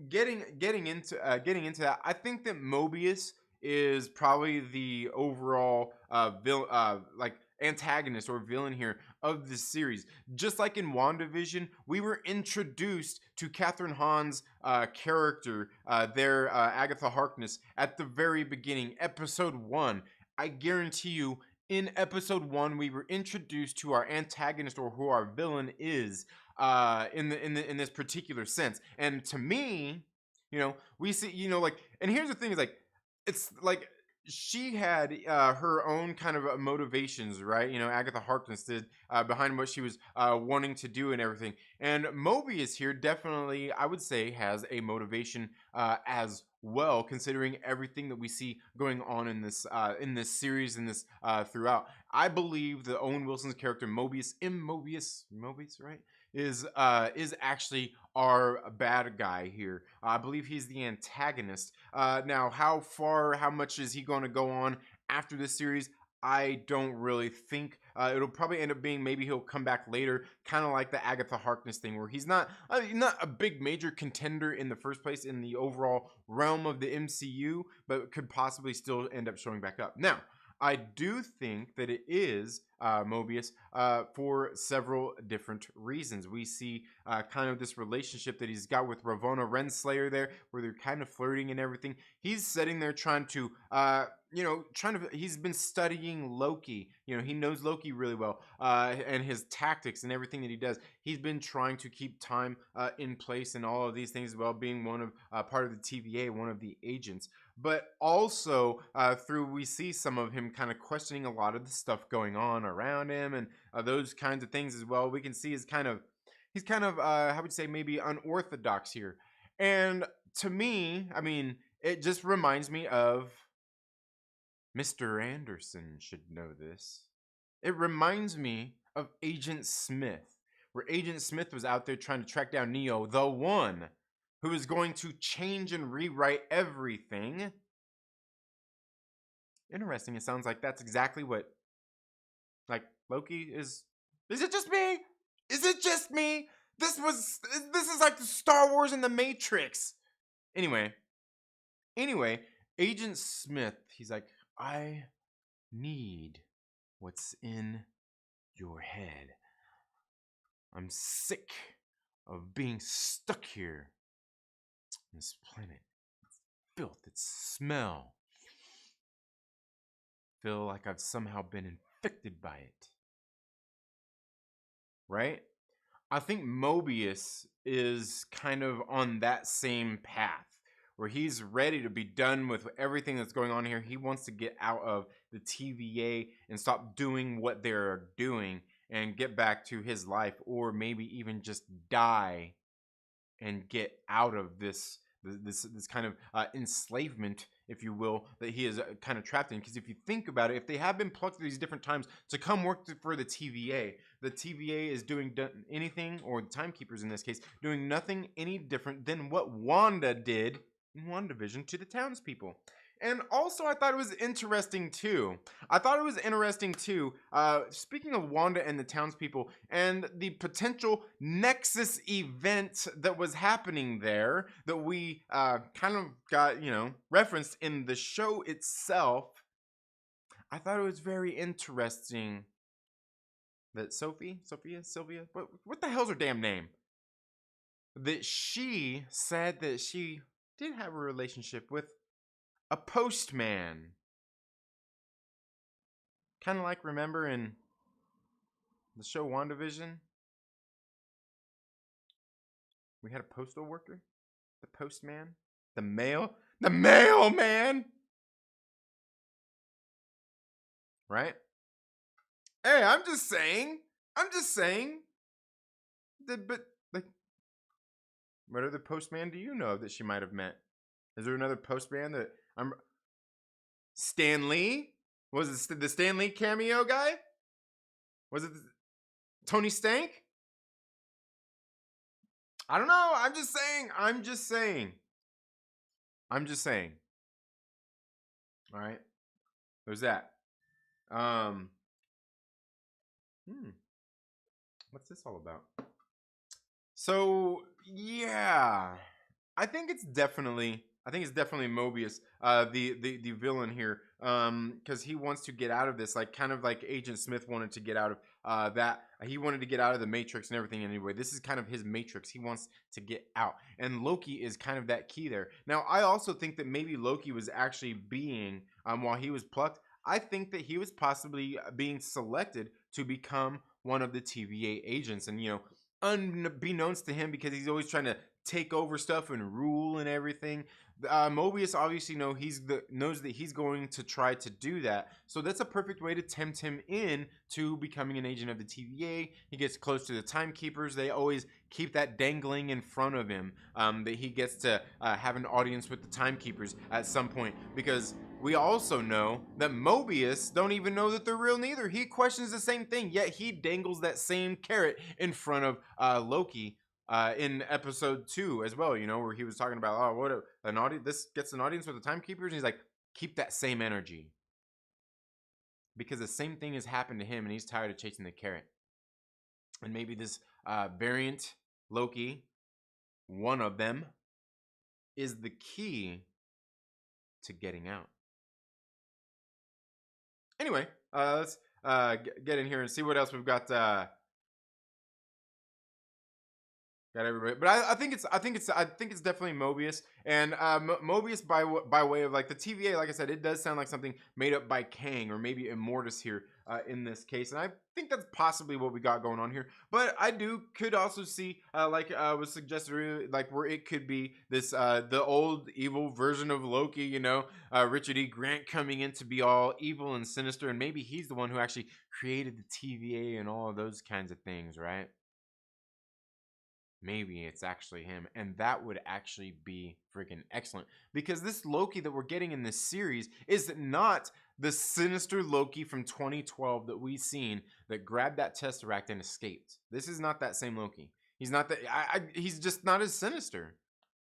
getting into that. I think that Mobius is probably the overall like antagonist or villain here of this series. Just like in WandaVision, we were introduced to Catherine Hahn's character, Agatha Harkness, at the very beginning, episode 1. I guarantee you, in episode 1, we were introduced to our antagonist or who our villain is in this particular sense. And to me, we see, like, and here's the thing is like, it's like she had her own kind of motivations, right? Agatha Harkness did behind what she was wanting to do and everything. And Mobius here definitely, I would say, has a motivation as well, considering everything that we see going on in this series, in this throughout. I believe that Owen Wilson's character Mobius M, Mobius, right, is actually our bad guy here. I believe he's the antagonist. Now, how much is he going to go on after this series? I don't really think it'll probably end up being, maybe he'll come back later, kind of like the Agatha Harkness thing, where he's not a big major contender in the first place in the overall realm of the MCU, but could possibly still end up showing back up. Now, I do think that it is Mobius for several different reasons. We see kind of this relationship that he's got with Ravonna Renslayer there, where they're kind of flirting and everything. He's sitting there trying to, he's been studying Loki. He knows Loki really well, and his tactics and everything that he does. He's been trying to keep time in place and all of these things as well, being one of part of the TVA, one of the agents. but also through we see some of him kind of questioning a lot of the stuff going on around him, and those kinds of things as well. We can see he's kind of how would you say, maybe unorthodox here. And to me, I mean, it just reminds me of Mr. Anderson should know this. It reminds me of Agent Smith, where Agent Smith was out there trying to track down Neo, the one who is going to change and rewrite everything. Interesting. It sounds like that's exactly what, like, Loki is. Is it just me? Is it just me? This is like the Star Wars and the Matrix. Anyway, Agent Smith, he's like, I need what's in your head. I'm sick of being stuck here on this planet. It's filth, it's smell. Feel like I've somehow been infected by it. Right? I think Mobius is kind of on that same path, where he's ready to be done with everything that's going on here. He wants to get out of the TVA and stop doing what they're doing and get back to his life, or maybe even just die and get out of this kind of enslavement, if you will, that he is kind of trapped in. Because if you think about it, if they have been plucked at these different times to come work for the TVA is doing anything, or the Timekeepers in this case, doing nothing any different than what Wanda did in WandaVision to the townspeople. And also, I thought it was interesting too. Speaking of Wanda and the townspeople and the potential Nexus event that was happening there, that we kind of got, referenced in the show itself. I thought it was very interesting that Sylvia, what the hell's her damn name? That she said that she did have a relationship with a postman. Kind of like, remember in the show WandaVision, we had a postal worker, the postman, the mailman, right? Hey, I'm just saying. But like, what other postman do you know that she might have met? Is there another postman that Stan Lee? Was it the Stan Lee cameo guy? Was it Tony Stank? I don't know. I'm just saying. All right. There's that. What's this all about? So, yeah. I think it's definitely Mobius, the villain here, because he wants to get out of this, like kind of like Agent Smith wanted to get out of that. He wanted to get out of the Matrix and everything. Anyway, this is kind of his Matrix. He wants to get out, and Loki is kind of that key there. Now, I also think that maybe Loki was actually being, while he was plucked, I think that he was possibly being selected to become one of the TVA agents, and unbeknownst to him, because he's always trying to take over stuff and rule and everything. Mobius obviously knows that he's going to try to do that, so that's a perfect way to tempt him in to becoming an agent of the TVA. He gets close to the Timekeepers. They always keep that dangling in front of him, that he gets to have an audience with the Timekeepers at some point, because we also know that Mobius don't even know that they're real neither. He questions the same thing, yet he dangles that same carrot in front of Loki in episode 2 as well, where he was talking about, oh, what an audience, this gets an audience with the Timekeepers, and he's like, keep that same energy, because the same thing has happened to him, and he's tired of chasing the carrot. And maybe this variant Loki, one of them, is the key to getting out. Anyway, let's get in here and see what else we've got. Got everybody, but I think it's definitely Mobius, and Mobius by way of like the TVA. Like I said, it does sound like something made up by Kang or maybe Immortus here in this case, and I think that's possibly what we got going on here. But I could also see, like was suggested earlier, like where it could be this the old evil version of Loki. You know, Richard E. Grant coming in to be all evil and sinister, and maybe he's the one who actually created the TVA and all of those kinds of things, right? Maybe it's actually him, and that would actually be freaking excellent, because this Loki that we're getting in this series is not the sinister Loki from 2012 that we've seen that grabbed that Tesseract and escaped. This is not that same Loki. He's not that. He's just not as sinister.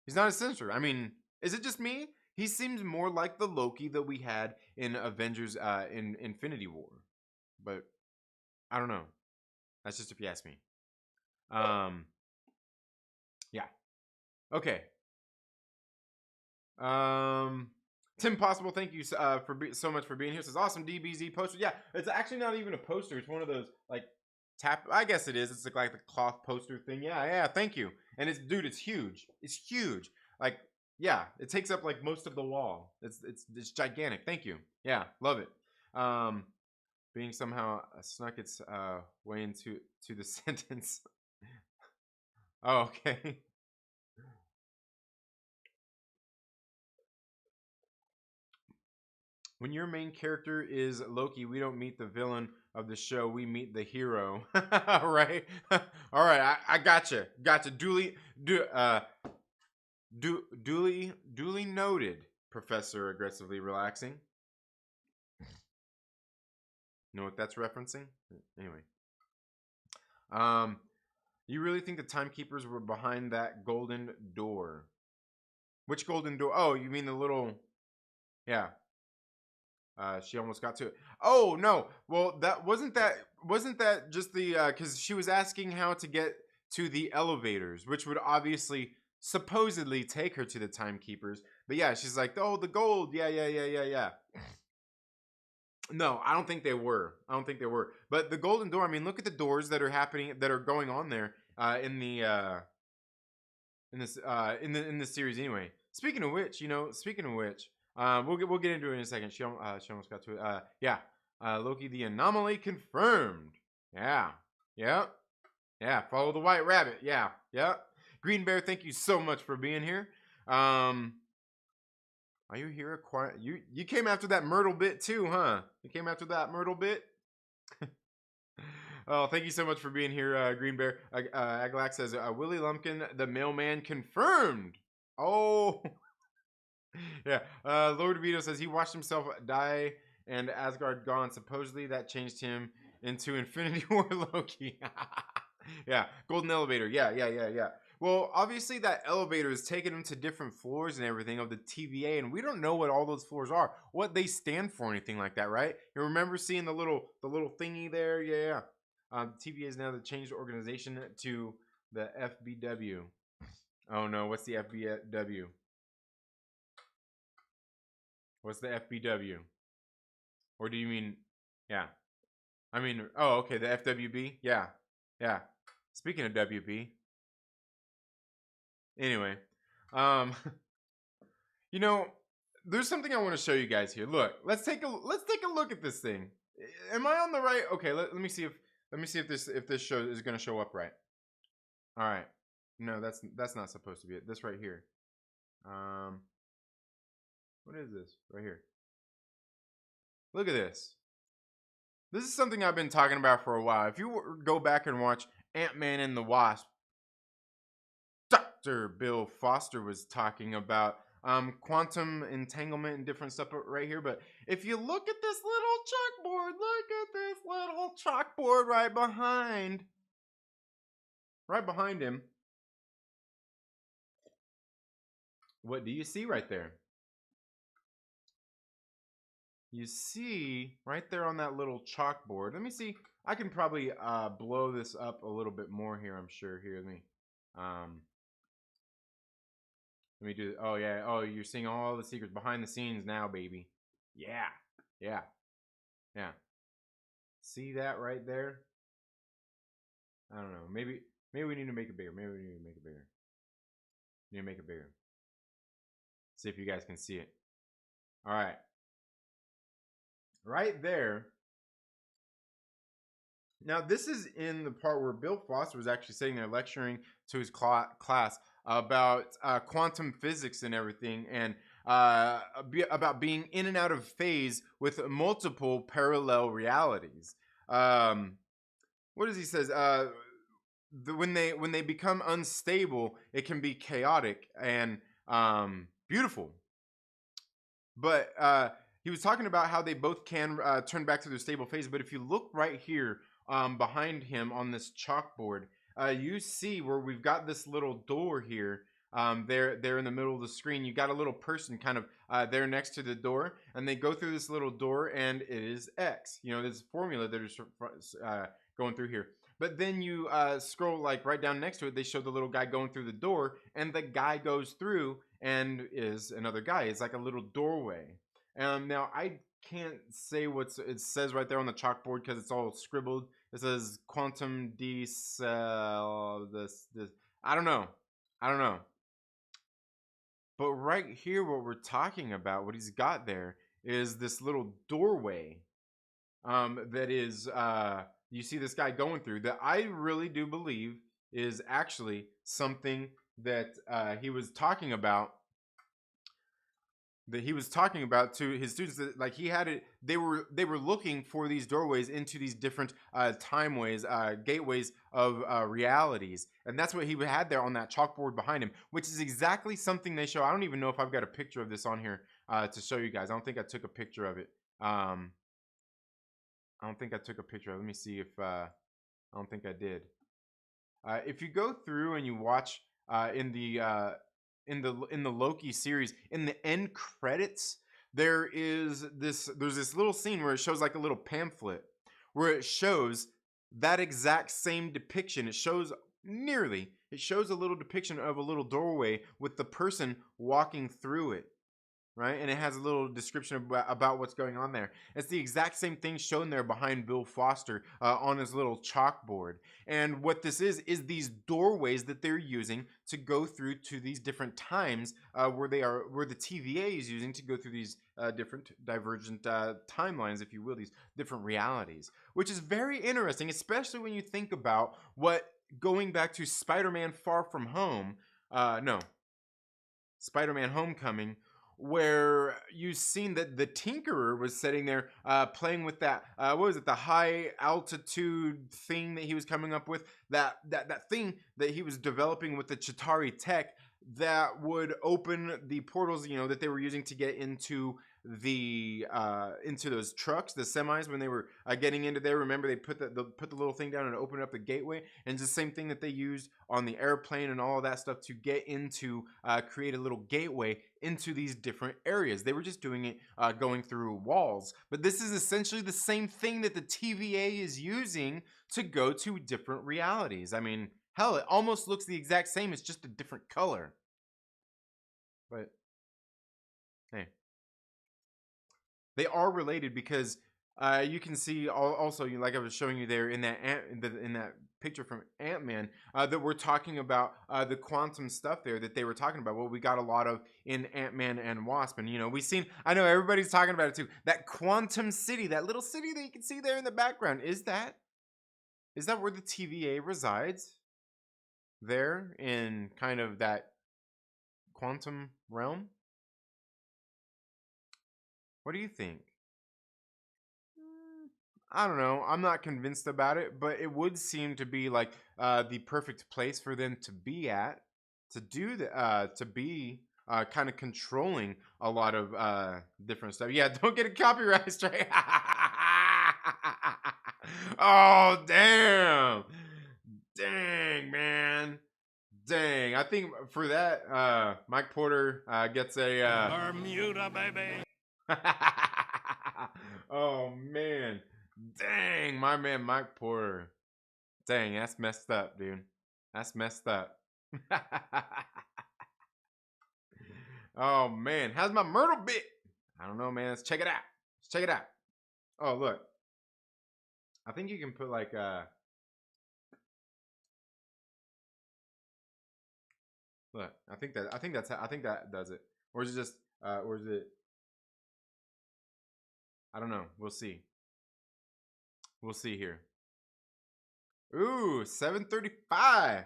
He's not as sinister. I mean, is it just me? He seems more like the Loki that we had in Avengers in Infinity War, but I don't know. That's just if you ask me. Yeah. Okay. Tim Possible, thank you so much for being here. It says awesome DBZ poster. Yeah, it's actually not even a poster. It's one of those like tap. I guess it is. It's like the cloth poster thing. Yeah. Thank you. And it's dude, it's huge. It's huge. Like yeah, it takes up like most of the wall. It's gigantic. Thank you. Yeah, love it. Being somehow snuck its way into the sentence. Oh, okay. When your main character is Loki, we don't meet the villain of the show. We meet the hero. Right? All right. I gotcha. Duly noted. Professor aggressively relaxing. Know what that's referencing? Anyway. You really think the timekeepers were behind that golden door? Which golden door? Oh, you mean the little? Yeah. She almost got to it. Oh no! Well, wasn't that just the because she was asking how to get to the elevators, which would obviously supposedly take her to the timekeepers. But yeah, she's like, oh, the gold. Yeah. No, I don't think they were. But the golden door. I mean, look at the doors that are going on there in this series anyway. Speaking of which, we'll get into it in a second. She almost got to it. Yeah. Loki the anomaly confirmed. Yeah. Yep. Yeah. Follow the white rabbit. Yeah. Yep. Green Bear, thank you so much for being here. Are you here? You came after that Myrtle bit too, huh? You came after that Myrtle bit. Oh, thank you so much for being here, Green Bear. Aglax says Willie Lumpkin, the mailman, confirmed. Oh. Yeah. Lord Vito says he watched himself die and Asgard gone. Supposedly that changed him into Infinity War Loki. Yeah. Golden elevator. Yeah. Well, obviously that elevator is taking him to different floors and everything of the TVA, and we don't know what all those floors are, what they stand for, anything like that, right? You remember seeing the little thingy there? Yeah. TVA is now the changed organization to the FBW. Oh no, what's the FBW? What's the FBW? Or do you mean, yeah? I mean, oh, okay, the FWB? Yeah. Speaking of WB. Anyway, um, there's something I want to show you guys here. Look, let's take a look at this thing. Am I on the right? Okay, let me see if this show is gonna show up right. All right. No, that's not supposed to be it. This right here. What is this right here? Look at this. This is something I've been talking about for a while. If you go back and watch Ant-Man and the Wasp, Dr. Bill Foster was talking about quantum entanglement and different stuff right here. But if you look at this little chalkboard right behind him, what do you see right there? You see right there on that little chalkboard. Let me see. I can probably blow this up a little bit more here, I'm sure. Here, let me do. Oh yeah. Oh, you're seeing all the secrets behind the scenes now, baby. Yeah. See that right there? I don't know. Maybe we need to make it bigger. See if you guys can see it. All right. Right there. Now, this is in the part where Bill Foster was actually sitting there lecturing to his class about quantum physics and everything, and about being in and out of phase with multiple parallel realities. What does he says? When they become unstable, it can be chaotic and beautiful. But he was talking about how they both can turn back to their stable phase. But if you look right here behind him on this chalkboard, you see where we've got this little door here. There in the middle of the screen, you got a little person kind of there next to the door, and they go through this little door, and it is X. You know, there's a formula that is going through here. But then you scroll like right down next to it, they show the little guy going through the door, and the guy goes through and is another guy. It's like a little doorway. Now I can't say what it says right there on the chalkboard because it's all scribbled. It says quantum this. I don't know. But right here, what we're talking about, what he's got there, is this little doorway. That is you see this guy going through, that I really do believe is actually something that he was talking about to his students, that like he had it, they were looking for these doorways into these different timeways, gateways of realities, and that's what he had there on that chalkboard behind him, which is exactly something they show. I don't even know if I've got a picture of this on here to show you guys. I don't think I took a picture of it. I don't think I took a picture. Let me see if I don't think I did. If you go through and you watch in the Loki series, in the end credits, there's this little scene where it shows like a little pamphlet where it shows that exact same depiction. It shows a little depiction of a little doorway with the person walking through it. Right, and it has a little description about what's going on there. It's the exact same thing shown there behind Bill Foster on his little chalkboard. And what this is these doorways that they're using to go through to these different times where the TVA is using to go through these different divergent timelines, if you will, these different realities, which is very interesting, especially when you think about what going back to Spider-Man Far From Home, Spider-Man Homecoming, where you've seen that the Tinkerer was sitting there playing with that, what was it, the high altitude thing that he was coming up with, that thing that he was developing with the Chitauri tech that would open the portals, you know, that they were using to get into those trucks, the semis, when they were getting into there. Remember, they put the little thing down and open up the gateway, and it's the same thing that they used on the airplane and all of that stuff to get into create a little gateway into these different areas. They were just doing it going through walls, but this is essentially the same thing that the TVA is using to go to different realities. I mean, hell, it almost looks the exact same. It's just a different color. But hey, they are related because you can see also, like I was showing you there in that picture from Ant-Man, that we're talking about the quantum stuff there that they were talking about. Well, we got a lot of in Ant-Man and Wasp, and you know, I know everybody's talking about it too. That quantum city, that little city that you can see there in the background, is that where the TVA resides? There in kind of that quantum realm? What do you think? I don't know. I'm not convinced about it, but it would seem to be like the perfect place for them to be at, to do the to be kind of controlling a lot of different stuff. Yeah, don't get a copyright strike. Oh, damn. Dang, man. Dang. I think for that, Mike Porter gets a Bermuda, baby. Oh, man. Dang, my man Mike Porter. Dang, that's messed up, dude. That's messed up. Oh, man. How's my Myrtle bit? I don't know, man. Let's check it out. Let's check it out. Oh, look. I think you can put like look, I think that does it. Or is it just or is it, I don't know. We'll see. We'll see here. Ooh, 735.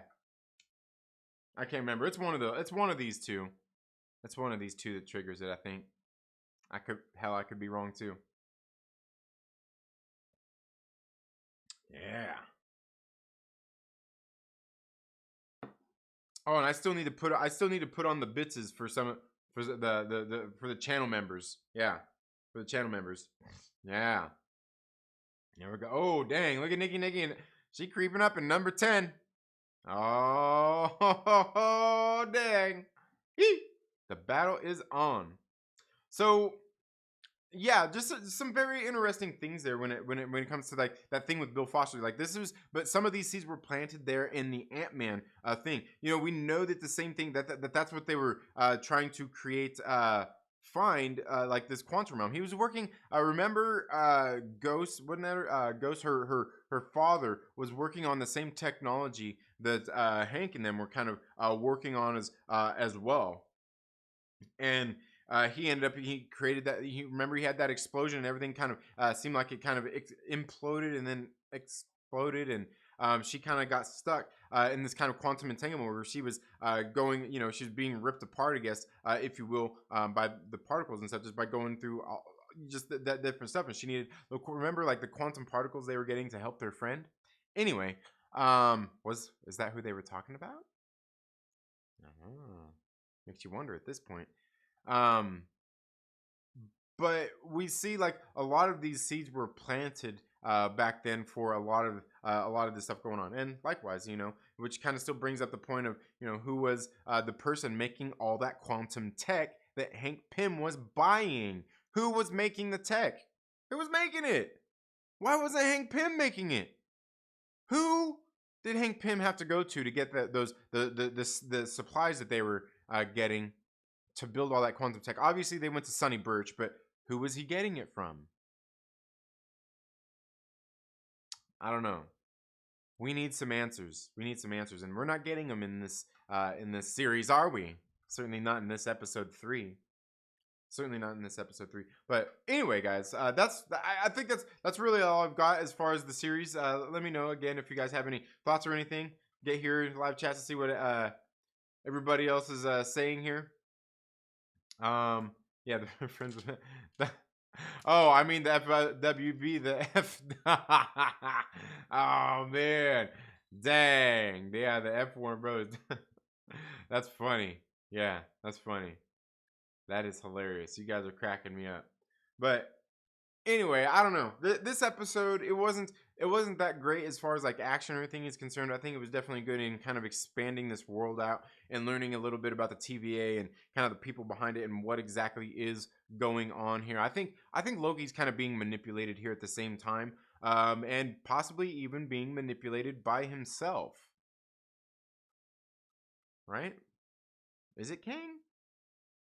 I can't remember. It's one of these two. It's one of these two that triggers it, I think. I could be wrong too. Yeah. Oh, and I still need to put on the bitses for the channel members. Yeah. For the channel members. Yeah. There we go. Oh, dang. Look at Nikki. She creeping up in number 10. Oh, dang. The battle is on. So, yeah, just some very interesting things there when it comes to like that thing with Bill Foster. Like but some of these seeds were planted there in the Ant-Man thing. You know, we know that the same thing that's what they were trying to create. Find like this quantum realm. He was working. Remember, Ghost? Wasn't that Ghost? Her father was working on the same technology that Hank and them were kind of working on as well. And he created that. Remember, he had that explosion and everything kind of seemed like it kind of imploded and then exploded, and she kind of got stuck in this kind of quantum entanglement where she was going, you know, she was being ripped apart, I guess, if you will, by the particles and stuff, just by going through just that different stuff. And she needed, remember, like the quantum particles they were getting to help their friend. Anyway, is that who they were talking about? Makes you wonder at this point. But we see like a lot of these seeds were planted back then for a lot of this stuff going on. And likewise, you know, which kind of still brings up the point of, you know, who was the person making all that quantum tech that Hank Pym was buying. Who was making the tech? Who was making it? Why wasn't Hank Pym making it? Who did Hank Pym have to go to get the supplies that they were getting to build all that quantum tech? Obviously, they went to Sonny Birch, but who was he getting it from? I don't know. We need some answers. And we're not getting them in this series, are we? Certainly not in this episode 3. But anyway, guys, I think that's really all I've got as far as the series. Let me know again if you guys have any thoughts or anything. Get here in live chat to see what everybody else is saying here. Yeah, the friends with the, oh, I mean the FWB, the F. Oh man, dang, yeah, the F Warren Bros. That's funny. Yeah, that's funny. That is hilarious. You guys are cracking me up. But anyway, I don't know. This episode, it wasn't that great as far as like action or anything is concerned. I think it was definitely good in kind of expanding this world out and learning a little bit about the TVA and kind of the people behind it and what exactly is going on here. I think Loki's kind of being manipulated here at the same time, and possibly even being manipulated by himself. Right? Is it Kang?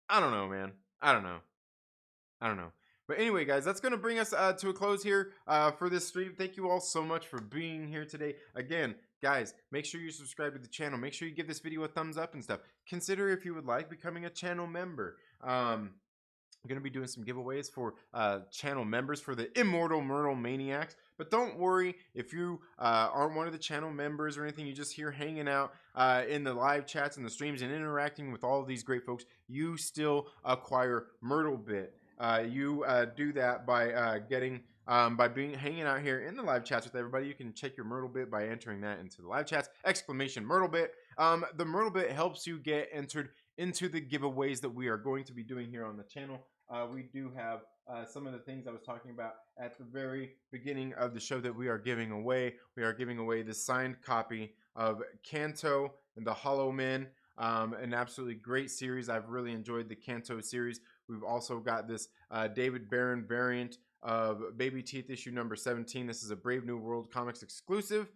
I don't know, man. I don't know. But anyway, guys, that's going to bring us to a close here for this stream. Thank you all so much for being here today. Again, guys, make sure you subscribe to the channel. Make sure you give this video a thumbs up and stuff. Consider if you would like becoming a channel member. I'm going to be doing some giveaways for channel members for the Immortal Myrtle Maniacs. But don't worry if you aren't one of the channel members or anything. You're just here hanging out in the live chats and the streams and interacting with all of these great folks. You still acquire Myrtle Bit. You do that by hanging out here in the live chats with everybody. You can check your Myrtle Bit by entering that into the live chats. Exclamation Myrtle Bit. The Myrtle Bit helps you get entered into the giveaways that we are going to be doing here on the channel. We do have some of the things I was talking about at the very beginning of the show that we are giving away. We are giving away the signed copy of Kanto and the Hollow Men. An absolutely great series. I've really enjoyed the Kanto series. We've also got this David Barron variant of Baby Teeth issue number 17. This is a Brave New World Comics exclusive,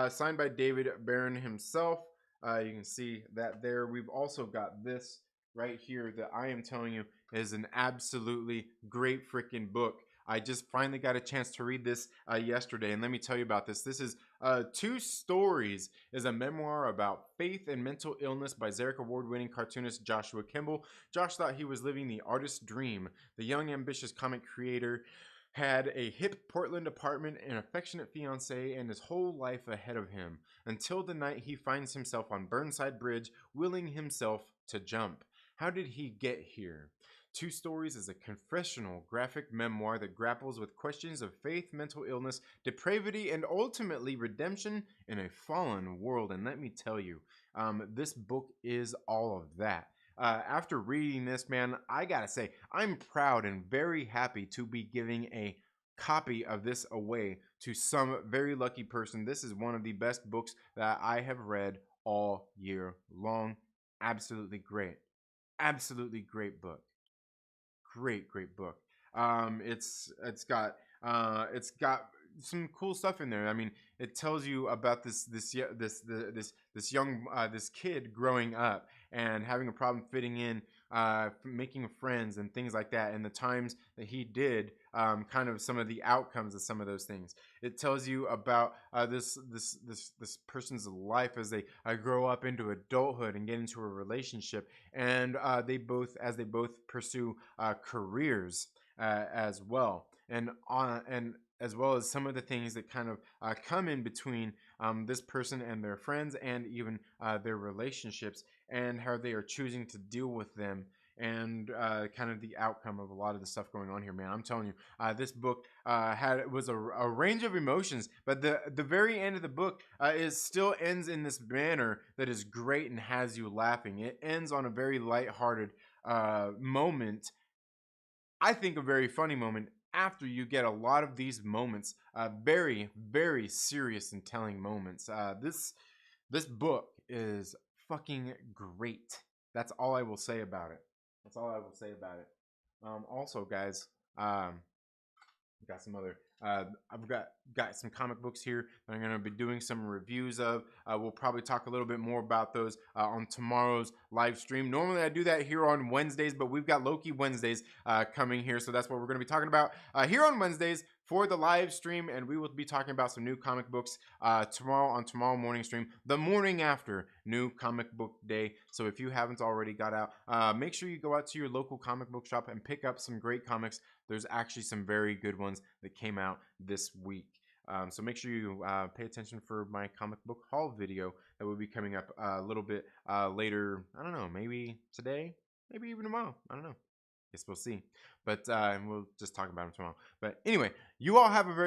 signed by David Barron himself. You can see that there. We've also got this right here that I am telling you is an absolutely great freaking book. I just finally got a chance to read this yesterday, and let me tell you about this. This is Two Stories, is a memoir about faith and mental illness by Zarek Award-winning cartoonist Joshua Kimball. Josh thought he was living the artist's dream. The young, ambitious comic creator had a hip Portland apartment, an affectionate fiancée, and his whole life ahead of him, until the night he finds himself on Burnside Bridge, willing himself to jump. How did he get here? Two Stories is a confessional graphic memoir that grapples with questions of faith, mental illness, depravity, and ultimately redemption in a fallen world. And let me tell you, this book is all of that. After reading this, man, I gotta say, I'm proud and very happy to be giving a copy of this away to some very lucky person. This is one of the best books that I have read all year long. Absolutely great. Absolutely great book. Great book. It's got some cool stuff in there. I mean, it tells you about this young this kid growing up and having a problem fitting in, making friends and things like that, and the times that he did, kind of some of the outcomes of some of those things. It tells you about this person's life as they grow up into adulthood and get into a relationship, and they both pursue careers as well, and as well as some of the things that kind of come in between this person and their friends, and even their relationships, and how they are choosing to deal with them, and kind of the outcome of a lot of the stuff going on here, man. I'm telling you, this book was a range of emotions, but the very end of the book is still ends in this manner that is great and has you laughing. It ends on a very lighthearted moment. I think a very funny moment after you get a lot of these moments, very, very serious and telling moments. This book is fucking great. That's all I will say about it. That's all I will say about it. Also, guys, got some other I've got some comic books here that I'm going to be doing some reviews of. We'll probably talk a little bit more about those on tomorrow's live stream. Normally I do that here on Wednesdays, but we've got Loki Wednesdays coming here, so that's what we're going to be talking about here on Wednesdays for the live stream, and we will be talking about some new comic books tomorrow morning stream, the morning after New Comic Book Day. So if you haven't already got out, make sure you go out to your local comic book shop and pick up some great comics. There's actually some very good ones that came out this week. So make sure you pay attention for my comic book haul video that will be coming up a little bit later. I don't know, maybe today, maybe even tomorrow. I don't know. Guess we'll see. But we'll just talk about them tomorrow. But anyway, you all have a very